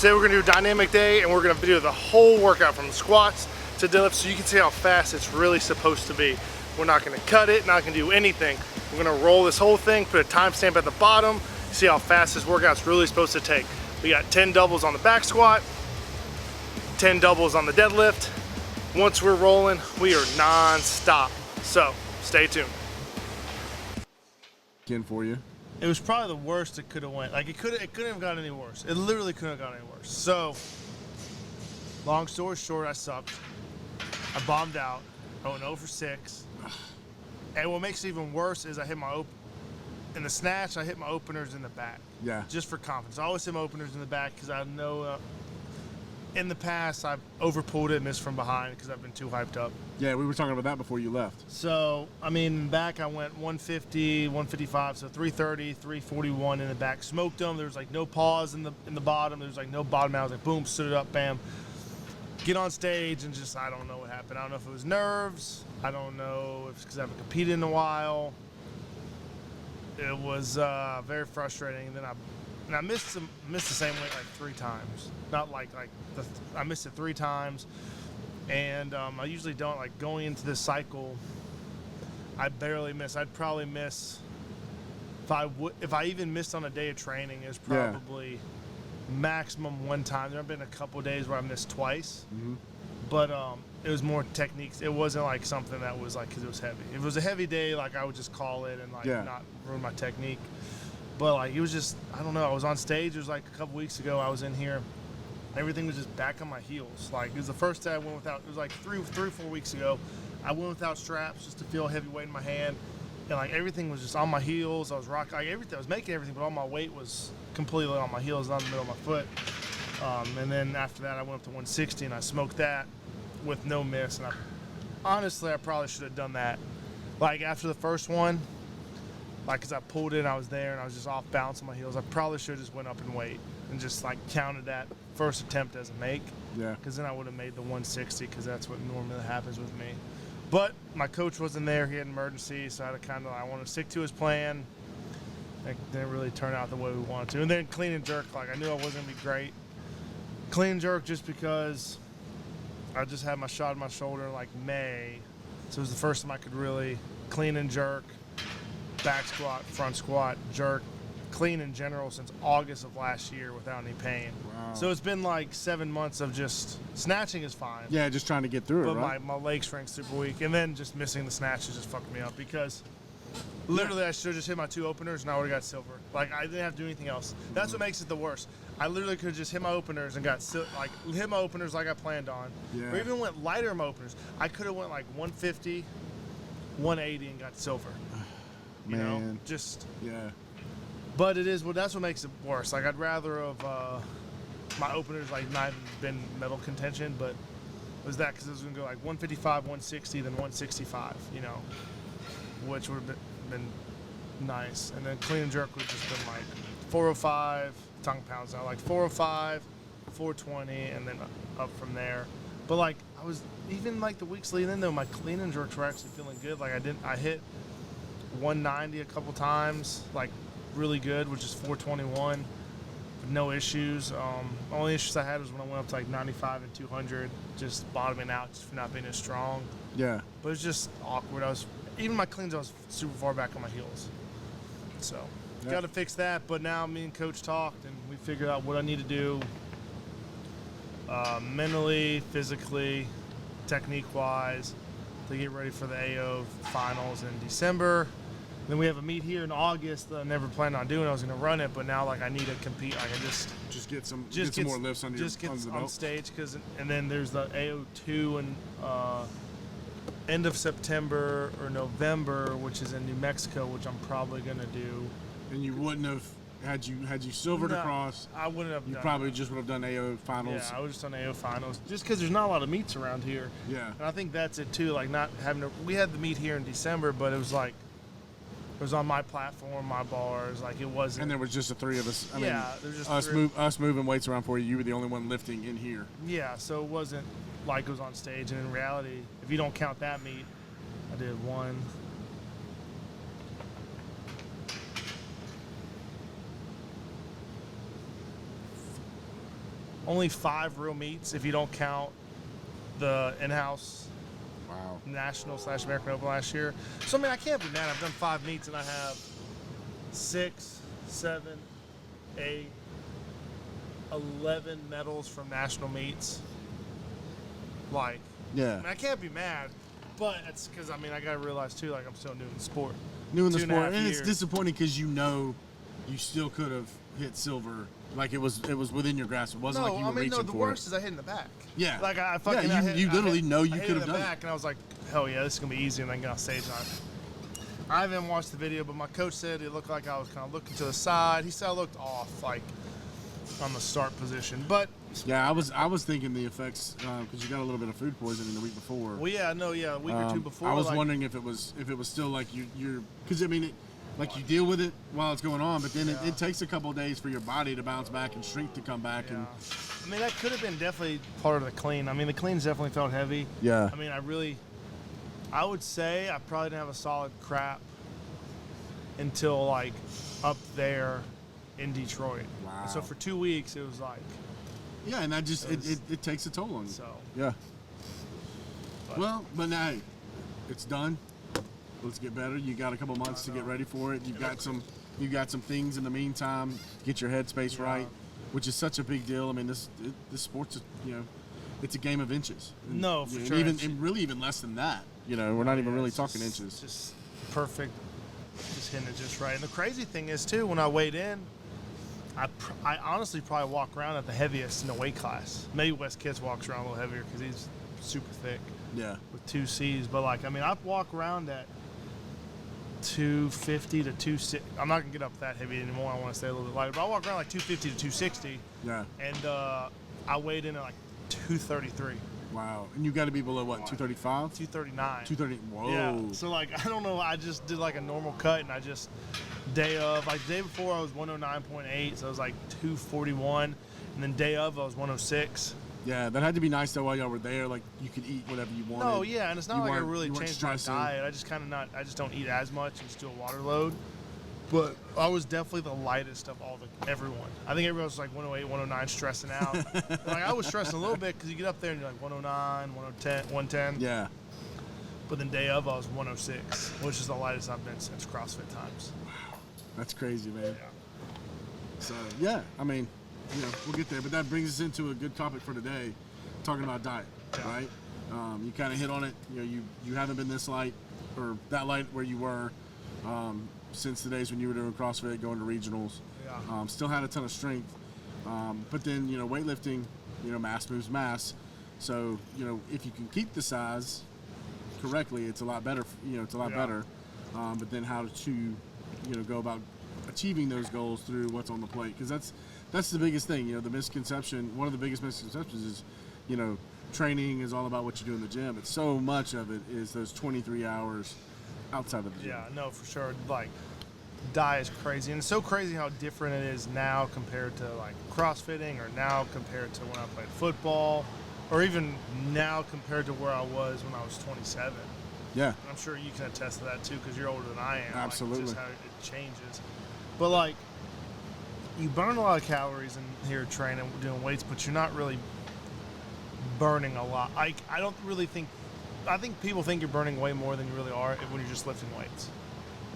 Today we're gonna do a dynamic day and we're gonna do the whole workout from the squats to deadlifts so you can see how fast it's really supposed to be. We're not gonna cut it, not gonna do anything. We're gonna roll this whole thing, put a timestamp at the bottom, see how fast this workout's really supposed to take. We got 10 doubles on the back squat, 10 doubles on the deadlift. Once we're rolling, we are non-stop. So stay tuned. In for you. It was probably the worst it could have went. Like it couldn't have gotten any worse. It literally couldn't have gotten any worse. So, long story short, I sucked. I bombed out. I went 0 for 6. And what makes it even worse is I hit my in the snatch. I hit my openers in the back. Yeah. Just for confidence. I always hit my openers in the back because I know in the past I've overpulled it and missed from behind because I've been too hyped up. Yeah, we were talking about that before you left. So, I mean, back I went 150, 155, so 330, 341 in the back. Smoked them. There was like no pause in the bottom. There was like no bottom out. I was like, boom, stood it up, bam. Get on stage and just, I don't know what happened. I don't know if it was nerves. I don't know if it's because I haven't competed in a while. It was very frustrating. And then I missed the same weight like 3 times. Not I missed it 3 times. And I usually don't, like, going into this cycle, I barely miss. I'd probably miss, if I even missed on a day of training, it was probably maximum 1 time. There have been a couple of days where I missed twice, but it was more techniques. It wasn't like something that was like, because it was heavy. If it was a heavy day, like, I would just call it and like not ruin my technique. But like, it was just, I don't know, I was on stage. It was like a couple weeks ago, I was in here. Everything was just back on my heels. Like, it was the first day I went without, it was like 3 or 4 weeks ago. I went without straps just to feel heavy weight in my hand. And like, everything was just on my heels. I was rocking, like, everything. I was making everything, but all my weight was completely on my heels, not in the middle of my foot. And then after that, I went up to 160 and I smoked that with no miss. And honestly, I probably should have done that. Like, after the first one, like, cause I pulled it, I was there and I was just off balance on my heels. I probably should have just went up in weight and just like counted that first attempt as a make. Yeah. Cause then I would have made the 160 cause that's what normally happens with me. But my coach wasn't there, he had an emergency, so I had to I wanted to stick to his plan. It didn't really turn out the way we wanted to. And then clean and jerk, like I knew I wasn't gonna be great. Clean and jerk just because I just had my shot in my shoulder in like May. So it was the first time I could really clean and jerk. Back squat, front squat, jerk, clean in general since August of last year without any pain. Wow. So it's been like 7 months of just, snatching is fine. Yeah, just trying to get through it, right? But my leg strength's super weak. And then just missing the snatches just fucked me up because literally I should have just hit my 2 openers and I would have got silver. Like, I didn't have to do anything else. That's what makes it the worst. I literally could have just hit my openers and got hit my openers like I planned on. Yeah. Or even went lighter in my openers. I could have went like 150, 180 and got silver. You know, just But it is, well, that's what makes it worse. Like, I'd rather have my openers like not even been medal contention, but it was that because it was gonna go like 155, 160, then 165. You know, which would have been nice. And then clean and jerk would have just been like 405 tongue pounds now, like 405, 420, and then up from there. But like, I was even like the weeks leading in though, my clean and jerks were actually feeling good. Like I hit 190 a couple times, like really good, which is 421, no issues. Only issues I had was when I went up to like 95 and 200, just bottoming out just for not being as strong. Yeah. But it's just awkward. Even my cleans, I was super far back on my heels. So got to fix that. But now me and coach talked and we figured out what I need to do mentally, physically, technique-wise, to get ready for the AO finals in December. Then we have a meet here in August that I never planned on doing. I was going to run it, but now like I need to compete. Like I just get some more lifts under just your get the on belt. stage and then there's the AO2 and end of September or November, which is in New Mexico, which I'm probably going to do. And you wouldn't have had you silvered across. I wouldn't have. You probably just would have done AO finals. Yeah, I would have just done AO finals, just because there's not a lot of meets around here. Yeah, and I think that's it too. Like not having to. We had the meet here in December, but it was like. It was on my platform, my bars, like it wasn't. And there was just the 3 of us. I mean, there's just us moving weights around for you. You were the only one lifting in here. Yeah, so it wasn't like it was on stage. And in reality, if you don't count that meet, I did 1. only 5 real meets if you don't count the in-house Wow. National/American Open last year. So, I mean, I can't be mad. I've done 5 meets and I have 6, 7, 8, 11 medals from national meets. Like, Yeah. I mean, I can't be mad, but it's because, I mean, I got to realize, too, like, I'm still new in the sport. New in the 2.5 sport, and it's years. disappointing because you know you still could have hit silver. Like it was within your grasp. It wasn't like you were reaching the for worst it. is I hit in the back. Yeah. Like, I fucking, Yeah, you literally know you I hit could in have the done it. back, and I was like, hell yeah, this is going to be easy, and then get on stage on it. I haven't watched the video, but my coach said it looked like I was kind of looking to the side. He said I looked off, like, on the start position. But, Yeah, I was thinking the effects because you got a little bit of food poisoning the week before. well, yeah, no, yeah, a week or two before. I was like, wondering if it was still like you're because I mean like you deal with it while it's going on, but then Yeah. it takes a couple of days for your body to bounce back and strength to come back Yeah. and I mean, that could have been definitely part of the clean. I mean, the cleans definitely felt heavy. yeah. I mean, I would say I probably didn't have a solid crap until like up there in Detroit. Wow. So for 2 weeks, it was like, Yeah, and that just It was- it takes a toll on you. so. Yeah. But- Well, but now hey, it's done. Let's get better. You got a couple months to get ready for it. You've got some things in the meantime. Get your headspace Yeah. right, which is such a big deal. I mean, this sport's it's a game of inches. And, No, for and sure. Even and really even less than that. We're not even Yeah, really it's talking just- inches. Just perfect. Just hitting it just right. And the crazy thing is, too, when I weighed in, I honestly probably walk around at the heaviest in the weight class. Maybe Wes Kitts walks around a little heavier because he's super thick Yeah. with 2 C's. But, like, I mean, I walk around at 250 to 260. I'm not going to get up that heavy anymore. I want to stay a little bit lighter. But I walk around like 250 to 260. Yeah. And I weighed in at like 233, Wow. And you got to be below what? 235. 239. 230. Whoa. Yeah. So like I don't know. I just did like a normal cut, and I just day before I was 109.8, so I was like 241, and then day of I was 106. Yeah, that had to be nice though while y'all were there. Like you could eat whatever you wanted. No, yeah, and it's not You like I weren't- really you weren't changed my stressing. diet. I just don't eat as much and just do a water load. But I was definitely the lightest of everyone. I think everyone was like 108, 109, stressing out. Like I was stressing a little bit because you get up there and you're like 109, 110, 110. Yeah. But then day of I was 106, which is the lightest I've been since CrossFit times. That's crazy, man. Yeah. So yeah, I mean, we'll get there. But that brings us into a good topic for today, talking about diet, Yeah. right? You kind of hit on it. You haven't been this light or that light where you were since the days when you were doing CrossFit, going to regionals. Yeah. Still had a ton of strength, but then weightlifting, mass moves mass. So if you can keep the size correctly, it's a lot better. It's a lot Yeah. better. But then how to go about achieving those goals through what's on the plate, because that's the biggest thing. The misconception, one of the biggest misconceptions is training is all about what you do in the gym, but so much of it is those 23 hours outside of the gym. Yeah, no, for sure. Like, diet is crazy, and it's so crazy how different it is now compared to like CrossFitting, or now compared to when I played football, or even now compared to where I was when I was 27. Yeah. And I'm sure you can attest to that too, because you're older than I am. Absolutely. Like, just how it changes. But like, you burn a lot of calories in here training, doing weights, but you're not really burning a lot. I think people think you're burning way more than you really are when you're just lifting weights.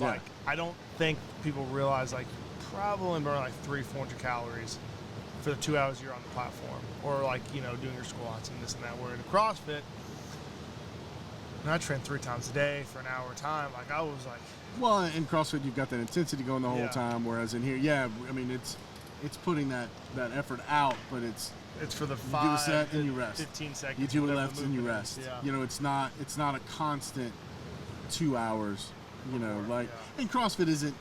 Yeah. Like, I don't think people realize, like, you probably burn like 300-400 calories for the 2 hours you're on the platform, or like, doing your squats and this and that. Where in CrossFit, and I train 3 times a day for an hour time. Like, I was like, Well, in CrossFit, you've got that intensity going the whole Yeah. time, whereas in here, yeah, I mean, it's putting that effort out, but it's it's for the you do a 5 set to and you rest. 15 seconds. You do whatever lefts the and you movement rest. is. Yeah. It's not a constant 2 hours. Like Yeah. and CrossFit isn't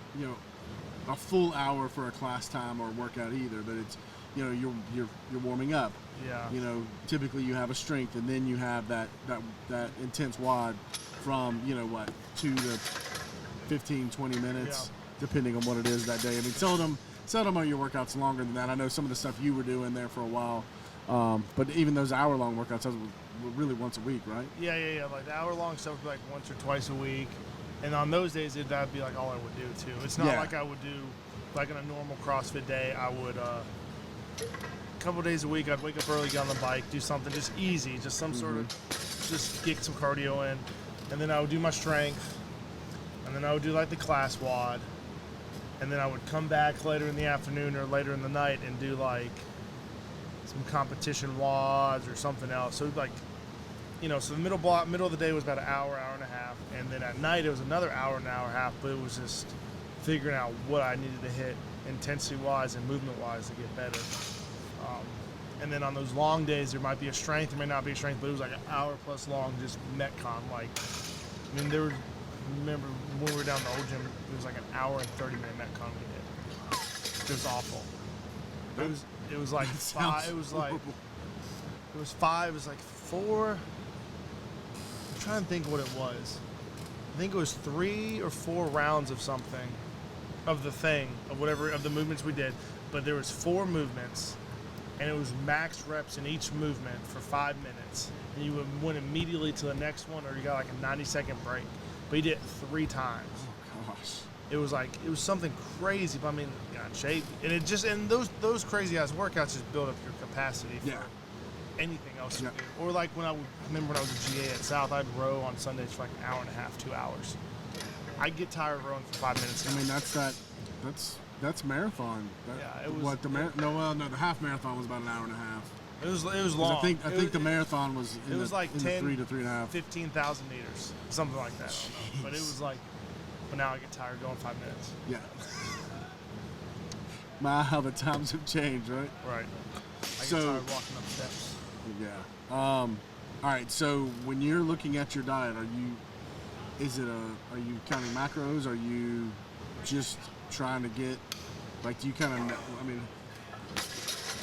a full hour for a class time or workout either, but it's you're warming up. Yeah. Typically you have a strength, and then you have that intense WOD from 2 to 15, 20 minutes, depending on what it is that day. I mean, seldom are your workouts longer than that. I know some of the stuff you were doing there for a while, but even those hour-long workouts, those were really once a week, right? Yeah. Like, the hour-long stuff would be like once or twice a week. And on those days, that'd be like all I would do, too. It's not Yeah. like I would do, like, in a normal CrossFit day, I would couple days a week, I'd wake up early, get on the bike, do something just easy, just some sort of, just get some cardio in. And then I would do my strength. And then I would do like the class WOD. And then I would come back later in the afternoon or later in the night and do like some competition WODs or something else. So like, you know, so the middle of the day was about an hour, hour and a half. And then at night it was another hour, an hour and a half, but it was just figuring out what I needed to hit intensity-wise and movement-wise to get better. And then on those long days, there might be a strength, there may not be a strength, but it was like an hour plus long, just Metcon. Like, I mean, remember when we were down in the old gym, it was like an hour and 30-minute Metcon we did. It was awful. It was like five, it was like four, I'm trying to think what it was. I think it was 3 or 4 rounds of something, of the thing, of whatever, of the movements we did. But there was 4 movements, and it was max reps in each movement for 5 minutes. And you went immediately to the next one, or you got like a 90-second break. But you did it 3 times. Oh gosh. It was something crazy. But I mean, you got in shape, and it just, and those crazy ass workouts just build up your capacity for anything else you do. Or like when I was a GA at South, I'd row on Sundays for like an hour and a half, 2 hours. I'd get tired of rowing for 5 minutes. I mean, that's marathon. It was. What the the half marathon was about an hour and a half. It was long. I think the marathon was it was like 10, 3 to 3.5, 15,000 meters, something like that. But it was like, but now I get tired going 5 minutes. Yeah. My, how the times have changed, right? Right. I get tired walking up steps. Yeah. All right. So when you're looking at your diet, are you counting macros? Are you just trying to get, like, do you kind of, I mean,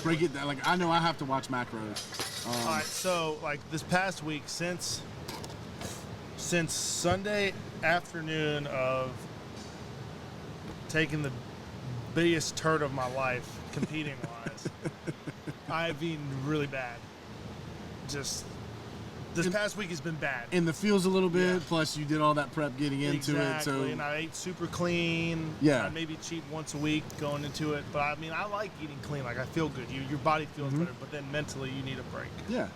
break it down? Like, I know I have to watch macros. All right. So like this past week, since Sunday afternoon of taking the biggest turd of my life, competing wise, I've eaten really bad. Just this past week has been bad. And the feels a little bit. Yeah. Plus, you did all that prep getting into it. So and I ate super clean. Yeah. I maybe cheat once a week going into it, but I mean, I like eating clean. Like I feel good. Your body feels better, but then mentally you need a break. Yeah.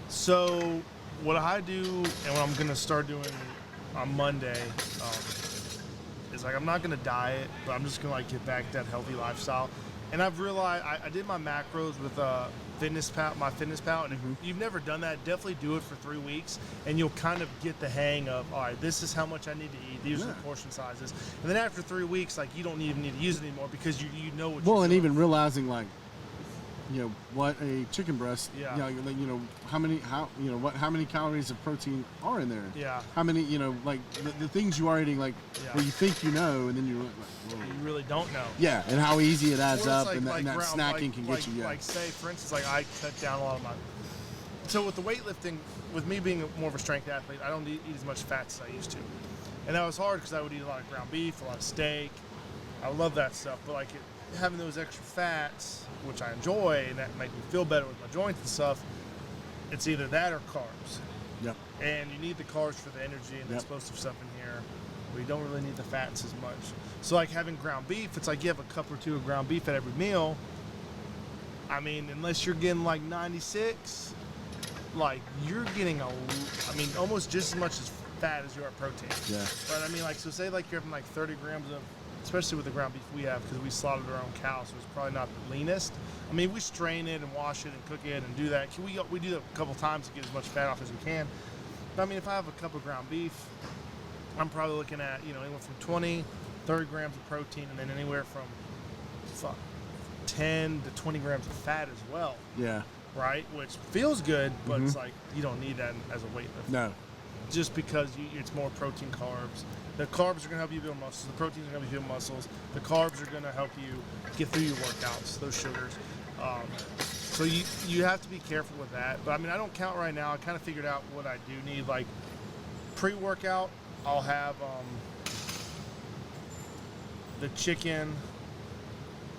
So what I do and what I'm gonna start doing on Monday is like I'm not gonna diet, but I'm just gonna like get back to that healthy lifestyle. And I've realized I did my macros with my Fitness Pal, and if you've never done that, definitely do it for 3 weeks, and you'll kind of get the hang of, all right, this is how much I need to eat. These are the portion sizes. And then after 3 weeks, like you don't even need to use it anymore because you know what. Well, you're and doing. even realizing like, you know, what a chicken breast. Yeah. You know how many calories of protein are in there. Yeah. How many, you know, like the things you are eating, like where you think you know, and then you're like, whoa. You really don't know. Yeah, and how easy it adds Or it's up, and that snacking can get you. Yeah. Like say, for instance, like I cut down a lot of my. So with the weightlifting, with me being more of a strength athlete, I don't eat as much fat as I used to, and that was hard because I would eat a lot of ground beef, a lot of steak. I love that stuff, but like having those extra fats, which I enjoy, and that make me feel better with my joints and stuff. It's either that or carbs. Yep. And you need the carbs for the energy and the explosive stuff in here. But you don't really need the fats as much. So like having ground beef, it's like you have a cup or two of ground beef at every meal. I mean, unless you're getting like 96, like you're getting almost just as much as fat as you are protein. Yeah. But I mean, like, so say like you're having like 30 grams of, especially with the ground beef we have, because we slaughtered our own cow, so it's probably not the leanest. I mean, we strain it and wash it and cook it and do that. We do that a couple times to get as much fat off as we can. But I mean, if I have a cup of ground beef, I'm probably looking at, you know, anywhere from 20, 30 grams of protein, and then anywhere from 10 to 20 grams of fat as well. Yeah. Right? Which feels good, but it's like you don't need that as a weightlifter. No. Just because it's more protein, carbs. The carbs are going to help you build muscles. The proteins are going to help you build muscles. The carbs are going to help you get through your workouts, those sugars. So you have to be careful with that. But I mean, I don't count right now. I kind of figured out what I do need. Like pre-workout, I'll have the chicken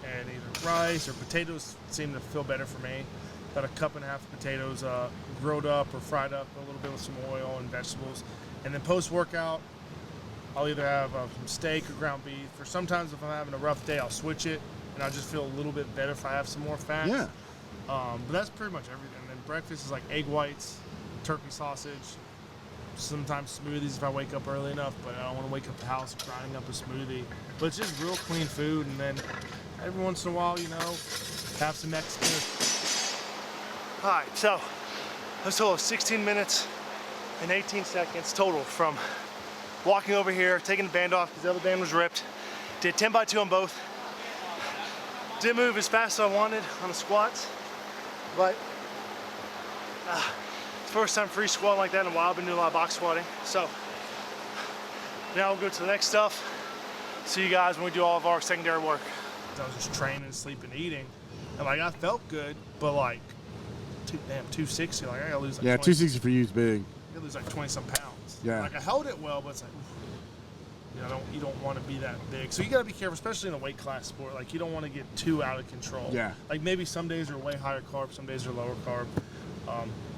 and either rice or potatoes seem to feel better for me. About a cup and a half of potatoes, grilled up or fried up a little bit with some oil and vegetables. And then post-workout, I'll either have some steak or ground beef, or sometimes if I'm having a rough day, I'll switch it and I just feel a little bit better if I have some more fats. Yeah. But that's pretty much everything. And then breakfast is like egg whites, turkey sausage, sometimes smoothies if I wake up early enough, but I don't want to wake up the house grinding up a smoothie. But it's just real clean food, and then every once in a while, you know, have some Mexican. All right, so let's total 16 minutes and 18 seconds total from walking over here, taking the band off because the other band was ripped. Did 10 by 2 on both. Didn't move as fast as I wanted on the squats, but first time free squat like that in a while. I've been doing a lot of box squatting. So now we'll go to the next stuff. See you guys when we do all of our secondary work. I was just training, sleeping, eating, and like I felt good, but like, 260. Like I gotta lose like 20, 260 for you is big. I gotta lose like 20 some pounds. Yeah. Like I held it well, but it's like, you know, you don't want to be that big. So you gotta be careful, especially in a weight class sport. Like you don't want to get too out of control. Yeah. Like maybe some days are way higher carb, some days are lower carb.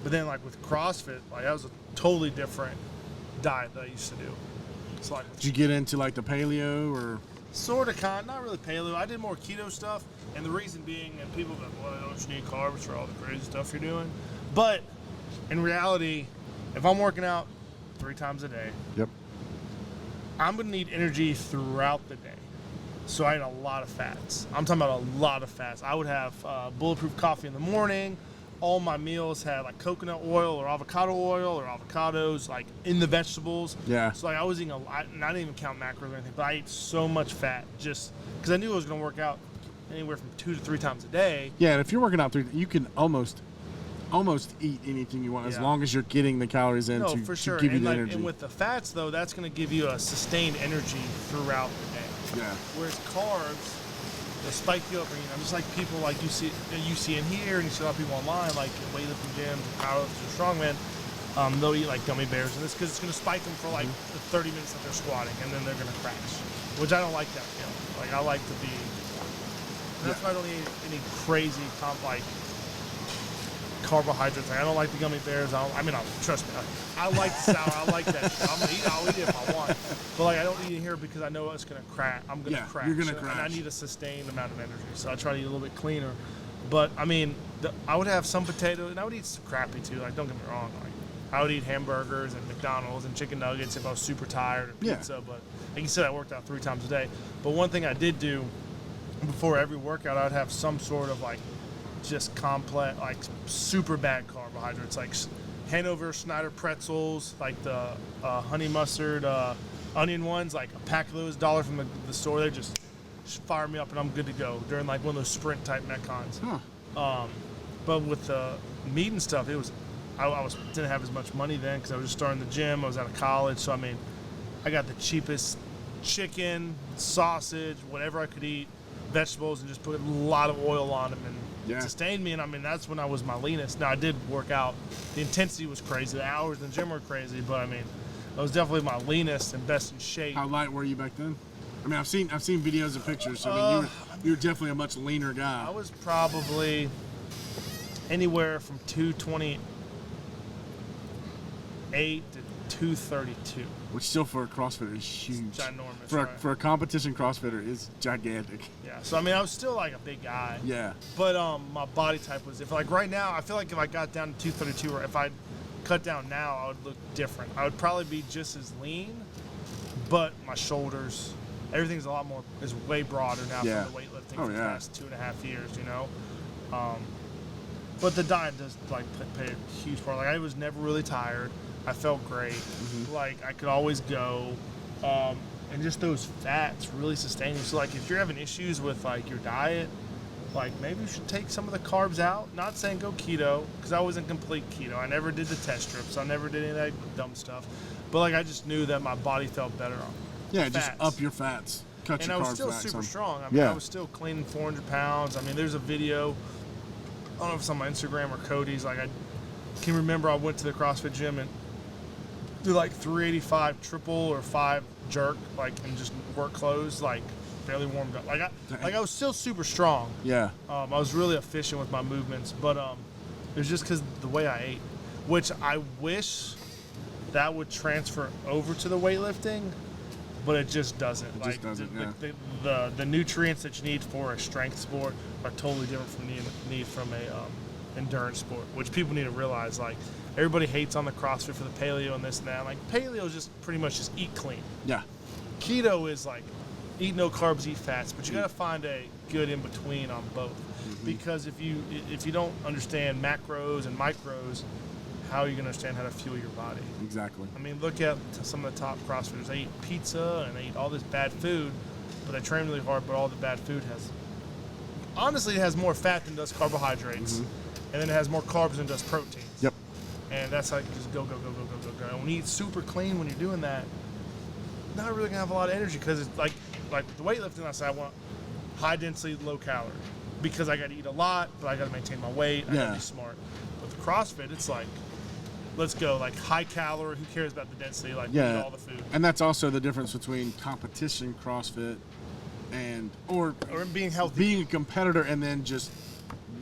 But then like with CrossFit, like that was a totally different diet that I used to do. It's like Did you get into like the paleo or? sort of not really paleo. I did more keto stuff, and the reason being, and people go, well, don't you need carbs for all the crazy stuff you're doing? But in reality, if I'm working out 3 times a day, Yep. I'm gonna need energy throughout the day. So I had a lot of fats. I'm talking about a lot of fats. I would have bulletproof coffee in the morning. All my meals had like coconut oil or avocado oil or avocados like in the vegetables. Yeah. So like I was eating and I didn't even count macros or anything, but I ate so much fat just because I knew I was gonna work out anywhere from 2 to 3 times a day. Yeah, and if you're working out 3, you can almost eat anything you want as Yeah. long as you're getting the calories in No, to, for to sure. give you And the like, energy. and with the fats though, that's gonna give you a sustained energy throughout the day. Yeah. Whereas carbs, they spike you up, or, you know, just like people like you see in here, and you see a lot of people online, like in weightlifting gyms, and powerlifters, and strongmen, they'll eat like gummy bears and this because it's going to spike them for like the 30 minutes that they're squatting, and then they're going to crash. Which I don't like that feeling. Like I like to be. That's why I don't eat any crazy carbohydrates. Like I don't like the gummy bears. Trust me. I like the sour. I like that shit. I'll eat it if I want. But like I don't eat it here because I know it's gonna crash. I'm gonna crash. You're gonna And I crash. need a sustained amount of energy. So I try to eat a little bit cleaner. But I mean, I would have some potato, and I would eat some crappy too. Like don't get me wrong. Like I would eat hamburgers and McDonald's and chicken nuggets if I was super tired, or Yeah. pizza. But like you said, I worked out 3 times a day. But one thing I did do before every workout, I would have some sort of like just complex, like super bad carbohydrates, like Hanover Schneider pretzels, like the honey mustard onion ones, like a pack of those, $1 from the store. They just fire me up and I'm good to go during like one of those sprint type metcons. Huh. But with the meat and stuff, it was I didn't have as much money then because I was just starting the gym. I was out of college, so I mean, I got the cheapest chicken, sausage, whatever I could eat, vegetables, and just put a lot of oil on them, and Yeah. it sustained me. And I mean, that's when I was my leanest. Now I did work out. The intensity was crazy. The hours in the gym were crazy, but I mean, I was definitely my leanest and best in shape. How light were you back then? I mean, I've seen videos and pictures. So I mean, you were definitely a much leaner guy. I was probably anywhere from 228 to 232. Which still for a CrossFitter is huge. Ginormous, For right? for a competition CrossFitter is gigantic. Yeah, so I mean, I was still like a big guy. Yeah. But my body type was, if like right now, I feel like if I got down to 232, or if I cut down now, I would look different. I would probably be just as lean, but my shoulders, everything's is way broader now Yeah. from the weightlifting Oh, for the yeah. past 2.5 years, you know. But the diet does like play a huge part. Like I was never really tired. I felt great. Like I could always go. And just those fats really sustain you. So like if you're having issues with like your diet, like maybe you should take some of the carbs out. Not saying go keto, because I wasn't complete keto. I never did the test strips. I never did any of that dumb stuff. But like I just knew that my body felt better on Yeah, just fats. up your fats. Cut And your I was carbs still back super some. strong. I mean, Yeah. I was still cleaning 400 pounds. I mean, there's a video, I don't know if it's on my Instagram or Cody's. Like, I can remember I went to the CrossFit gym and do like 385 triple or 5 jerk, like, and just work clothes, like, barely warmed up. Like I was still super strong. Yeah. I was really efficient with my movements, but it was just because the way I ate, which I wish that would transfer over to the weightlifting, but it just doesn't. It just doesn't, the nutrients that you need for a strength sport are totally different from the need from a endurance sport, which people need to realize. Like, everybody hates on the CrossFit for the paleo and this and that. Like, paleo is just pretty much just eat clean. Yeah. Keto is like eat no carbs, eat fats, but you got to find a good in between on both. Because if you don't understand macros and micros, how are you going to understand how to fuel your body? Exactly. I mean, look at some of the top CrossFitters. They eat pizza and they eat all this bad food, but they train really hard, but all the bad food it has more fat than does carbohydrates, and then it has more carbs than does proteins. Yep. And that's how you just go. And when you eat super clean when you're doing that, not really going to have a lot of energy, because it's like the weightlifting, I say I want high density, low calorie, because I got to eat a lot, but I got to maintain my weight. I got to be smart. With the CrossFit, it's like, let's go, like high calorie. Who cares about the density? Like, eat all the food. And that's also the difference between competition CrossFit or being healthy, being a competitor, and then just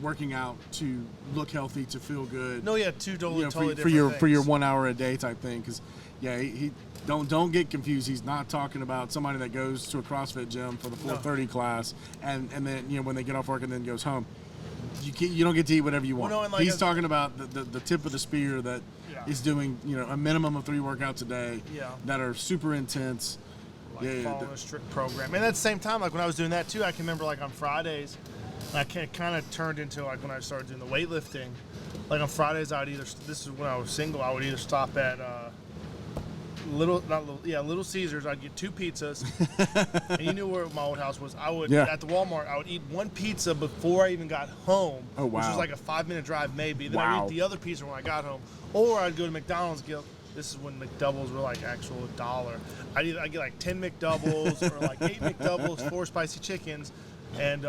working out to look healthy, to feel good. No, yeah, totally different for your things. 1 hour a day type thing. Because he don't get confused. He's not talking about somebody that goes to a CrossFit gym for the 4:30 class and then when they get off work and then goes home. You don't get to eat whatever you want. Well, no, and like he's talking about the tip of the spear that is doing a minimum of 3 workouts a day that are super intense. Following a strict program. And at the same time, like when I was doing that too, I can remember like on Fridays, I kind of turned into like when I started doing the weightlifting. Like on Fridays, this is when I was single, I would either stop at Little Caesars. I'd get 2 pizzas, and you knew where my old house was. I would at the Walmart. I would eat 1 pizza before I even got home, which was like a 5-minute drive maybe. Then I'd eat the other pizza when I got home, or I'd go to McDonald's. This is when McDoubles were like actual $1. I'd get like 10 McDoubles or like 8 McDoubles, 4 spicy chickens, and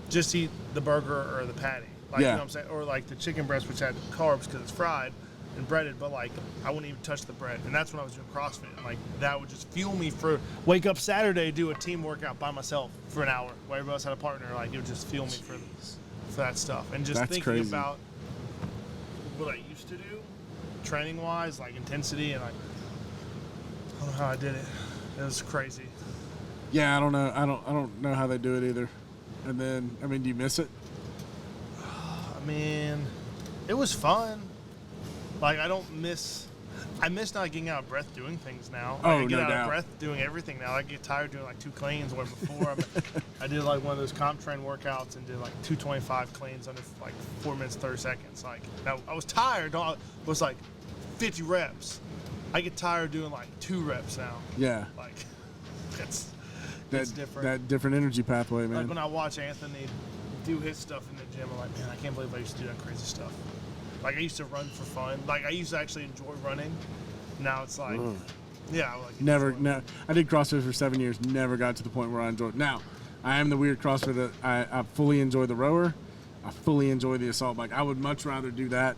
just eat the burger or the patty. Like, you know what I'm saying? Or like the chicken breast, which had carbs because it's fried and breaded, but like I wouldn't even touch the bread. And that's when I was doing CrossFit. And like that would just fuel me for wake up Saturday, do a team workout by myself for an hour where everybody else had a partner. Like it would just fuel me for that stuff. And just thinking about what I used to do, training wise, like intensity, and like I don't know how I did it. It was crazy. Yeah, I don't know. I don't know how they do it either. And then, I mean, do you miss it? I mean, it was fun. Like I miss not getting out of breath doing things now. Like, I get out of breath doing everything now. I get tired doing like 2 cleans, where before I did like one of those comp train workouts and did like 225 cleans under like 4 minutes 30 seconds. Like I was tired. It was like 50 reps. I get tired doing like 2 reps now. Yeah. Like that's different. That different energy pathway, man. Like when I watch Anthony do his stuff in the gym, I'm like, man, I can't believe I used to do that crazy stuff. Like I used to run for fun. Like I used to actually enjoy running. Now it's like, I did CrossFit for 7 years. Never got to the point where I enjoyed. Now, I am the weird CrossFit. I fully enjoy the rower. I fully enjoy the assault bike. I would much rather do that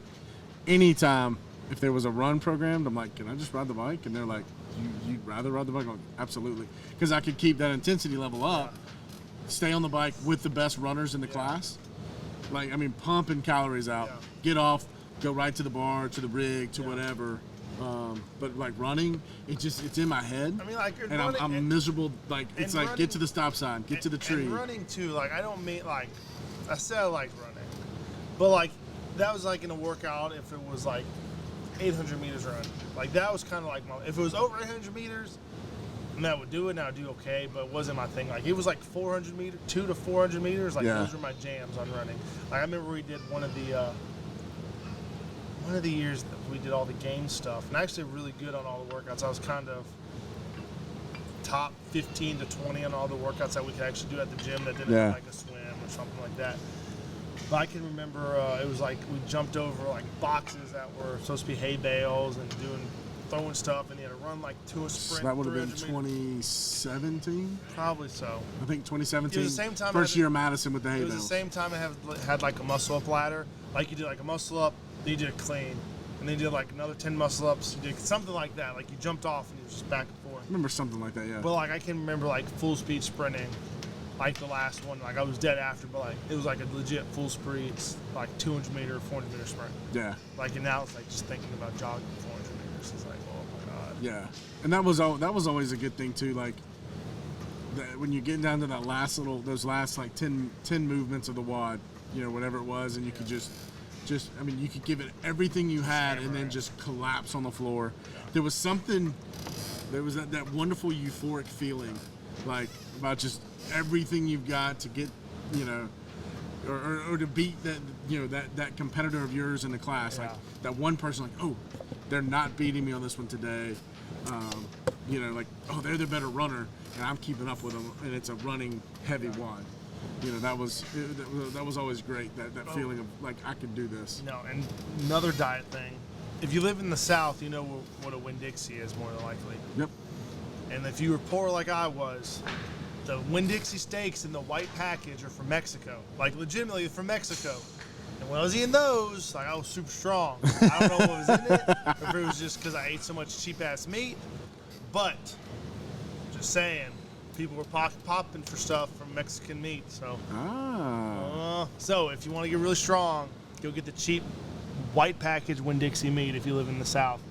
anytime. If there was a run programmed, I'm like, can I just ride the bike? And they're like, you'd rather ride the bike? I'm like, absolutely, because I could keep that intensity level up, stay on the bike with the best runners in the class. Like, I mean, pumping calories out, get off, go right to the bar, to the rig, to whatever. But like running, it's in my head. I mean, like, and I'm miserable. Like, it's like, running, get to the stop sign, get to the tree. And running too, like, I don't mean like, I said I like running, but like, that was like in a workout if it was like 800 meters run. Like that was kind of like if it was over 800 meters, I mean, I would do it and I would do okay, but it wasn't my thing. Like it was like 400 meters, 200 to 400 meters. Like those were my jams on running. Like I remember we did one of the years that we did all the game stuff, and actually really good on all the workouts. I was kind of top 15 to 20 on all the workouts that we could actually do at the gym that didn't have like a swim or something like that. But I can remember it was like we jumped over like boxes that were supposed to be hay bales and throwing stuff, and you had to run like to a sprint. So that would have been 2017? Probably so. I think 2017. It was the same time first year of Madison with the hay bales. It was the same time I had like a muscle up ladder. Like you did like a muscle up, then you did a clean, and then you did like another 10 muscle ups. You did something like that. Like you jumped off and you were just back and forth. I remember something like that, yeah. But like I can remember like full speed sprinting. Like the last one, like I was dead after, but like it was like a legit full speed, like 200 meter, 400 meter sprint. Yeah. Like and now it's like just thinking about jogging 400 meters. It's like, oh my god. Yeah, and that was always a good thing too. Like when you get down to those last like 10 movements of the WOD, whatever it was, and you could just I mean, you could give it everything you had and then just collapse on the floor. There was that wonderful euphoric feeling, like about just everything you've got to get, or to beat that competitor of yours in the class, like that one person, like, oh, they're not beating me on this one today, like, oh, they're the better runner and I'm keeping up with them, and it's a running heavy WOD. That was always great. That feeling of like, I can do this. And another diet thing. If you live in the South, you know what a Winn-Dixie is more than likely. Yep. And if you were poor like I was, the Winn-Dixie steaks in the white package are from Mexico. Like, legitimately from Mexico. And when I was eating those, like, I was super strong. I don't know what was in it, or if it was just because I ate so much cheap-ass meat. But, just saying, people were popping for stuff from Mexican meat. So, so if you want to get really strong, go get the cheap white package Winn-Dixie meat if you live in the South.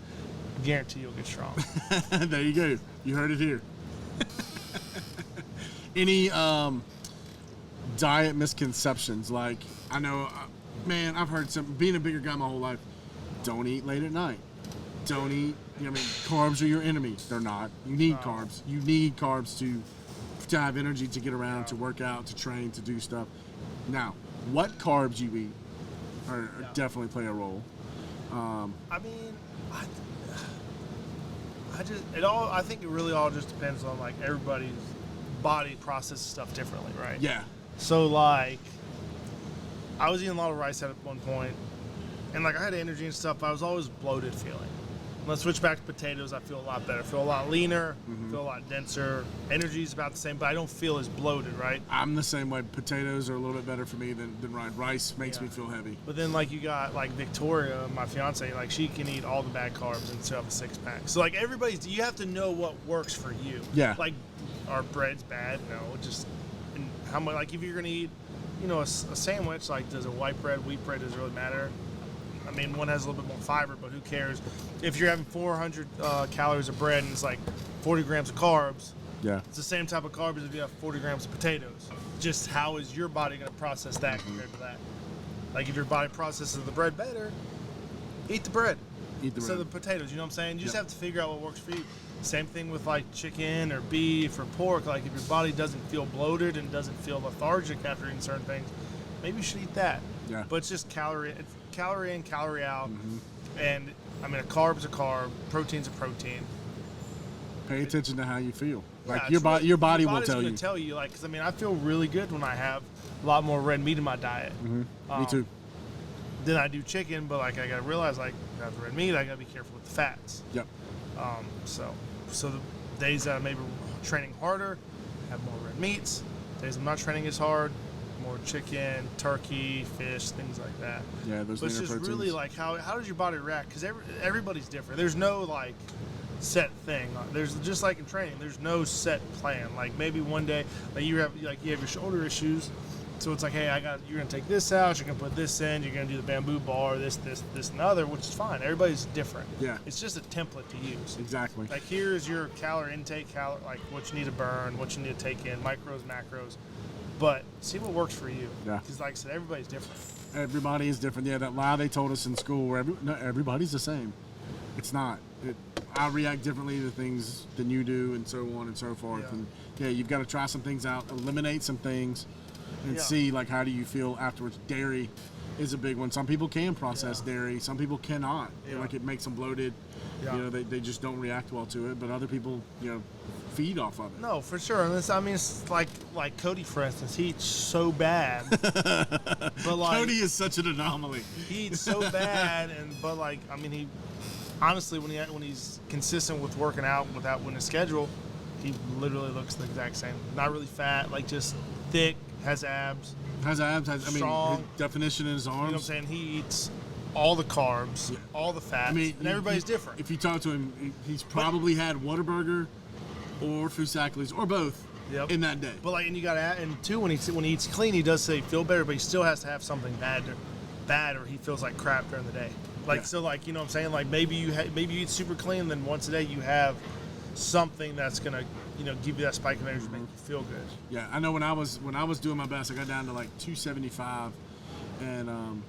Guarantee you'll get strong. There you go. You heard it here. Any diet misconceptions? Like, I know, man, I've heard some, being a bigger guy my whole life, don't eat late at night. Don't eat, carbs are your enemy. They're not. You need carbs. You need carbs to have energy to get around, to work out, to train, to do stuff. Now, what carbs you eat definitely play a role. I mean, I think it really all just depends on like everybody's body processes stuff differently, right? Yeah. So like, I was eating a lot of rice at one point, and like I had energy and stuff, but I was always bloated feeling. When I switch back to potatoes, I feel a lot better. I feel a lot leaner, feel a lot denser. Energy's about the same, but I don't feel as bloated, right? I'm the same way. Potatoes are a little bit better for me than rice. Rice makes me feel heavy. But then like you got like Victoria, my fiance, like she can eat all the bad carbs and still have a six-pack. So like you have to know what works for you. Yeah. Like, our bread's bad? No, just how much, like if you're gonna eat, a sandwich, like does a white bread, wheat bread, does it really matter? I mean, one has a little bit more fiber, but who cares? If you're having 400 calories of bread and it's like 40 grams of carbs, it's the same type of carbs as if you have 40 grams of potatoes. Just how is your body going to process that compared to that? Like, if your body processes the bread better, eat the bread. Instead of the potatoes, you know what I'm saying? You just have to figure out what works for you. Same thing with like chicken or beef or pork. Like, if your body doesn't feel bloated and doesn't feel lethargic after eating certain things, maybe you should eat that. Yeah. It's just calorie in, calorie out. And I mean, a carb's a carb, protein's a protein. Pay attention to how you feel. Like, Yeah, your body will tell you. tell you. Like, because I mean, I feel really good when I have a lot more red meat in my diet. Me too. Then I do chicken, but like I gotta realize, like, I have the red meat, I gotta be careful with the fats. Yep. So the days that I'm maybe training harder, have more red meats. Days I'm not training as hard, more chicken, turkey, fish, things like that. Yeah, those But it's leaner just proteins. really like how does your body react? Because everybody's different. There's no like set thing. There's just like in training. There's no set plan. Like maybe one day, like you have your shoulder issues, so it's like, hey, you're gonna take this out. You're gonna put this in. You're gonna do the bamboo bar. This, and the other, which is fine. Everybody's different. Yeah. It's just a template to use. Exactly. Like, here's your calorie intake, like what you need to burn, what you need to take in, micros, macros. But see what works for you. Yeah. Because like I said, everybody's different. Everybody is different. Yeah, that lie they told us in school where everybody's the same. It's not. I react differently to things than you do, and so on and so forth. Yeah. And you've got to try some things out, eliminate some things, and see like how do you feel afterwards. Dairy is a big one. Some people can process dairy. Some people cannot. Yeah. Like, it makes them bloated. Yeah. They just don't react well to it. But other people, feed off of it. No, for sure. And it's like Cody, for instance. He eats so bad, but like Cody is such an anomaly. he eats so bad, but he honestly, when he's consistent with working out within his schedule, he literally looks the exact same. Not really fat, like just thick, has abs. Strong. His definition in his arms. You know what I'm saying? He eats all the carbs, all the fats, and everybody's different. If you talk to him, he's probably had Whataburger or Foosackles or both in that day. But and you got to add, and too, when he eats clean, he does say feel better, but he still has to have something bad bad or he feels like crap during the day. Like, Yeah. so like, you know what I'm saying? Like maybe you eat super clean, then once a day you have something that's gonna, you know, give you that spike of energy, make you feel good. Yeah, I know when I was doing my best, I got down to like 275, and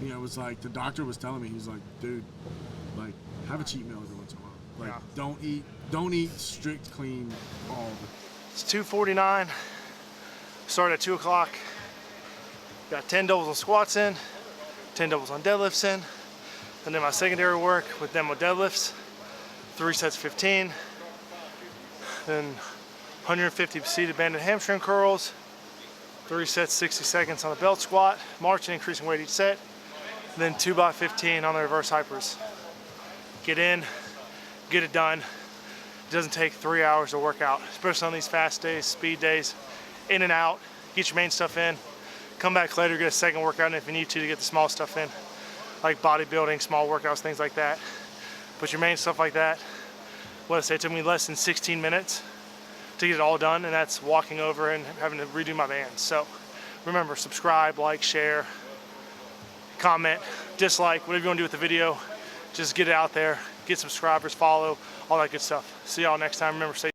you know, it was like the doctor was telling me, he's like, dude, like have a cheat meal every once in a while. Like don't eat strict clean all the. It's 2:49. Started at 2 o'clock. Got 10 doubles on squats in, 10 doubles on deadlifts in, and then my secondary work with demo deadlifts, 3 sets 15, then 150 seated banded hamstring curls, 3 sets 60 seconds on the belt squat, marching, increasing weight each set, then 2x15 on the reverse hypers. Get in, get it done. It doesn't take 3 hours to work out, especially on these fast days, speed days. In and out, get your main stuff in. Come back later, get a second workout in if you need to get the small stuff in, like bodybuilding, small workouts, things like that. But your main stuff like that, what I say, it took me less than 16 minutes to get it all done, and that's walking over and having to redo my bands. So remember, subscribe, like, share, comment, dislike, whatever you want to do with the video. Just get it out there, get subscribers, follow, all that good stuff. See y'all next time. Remember, stay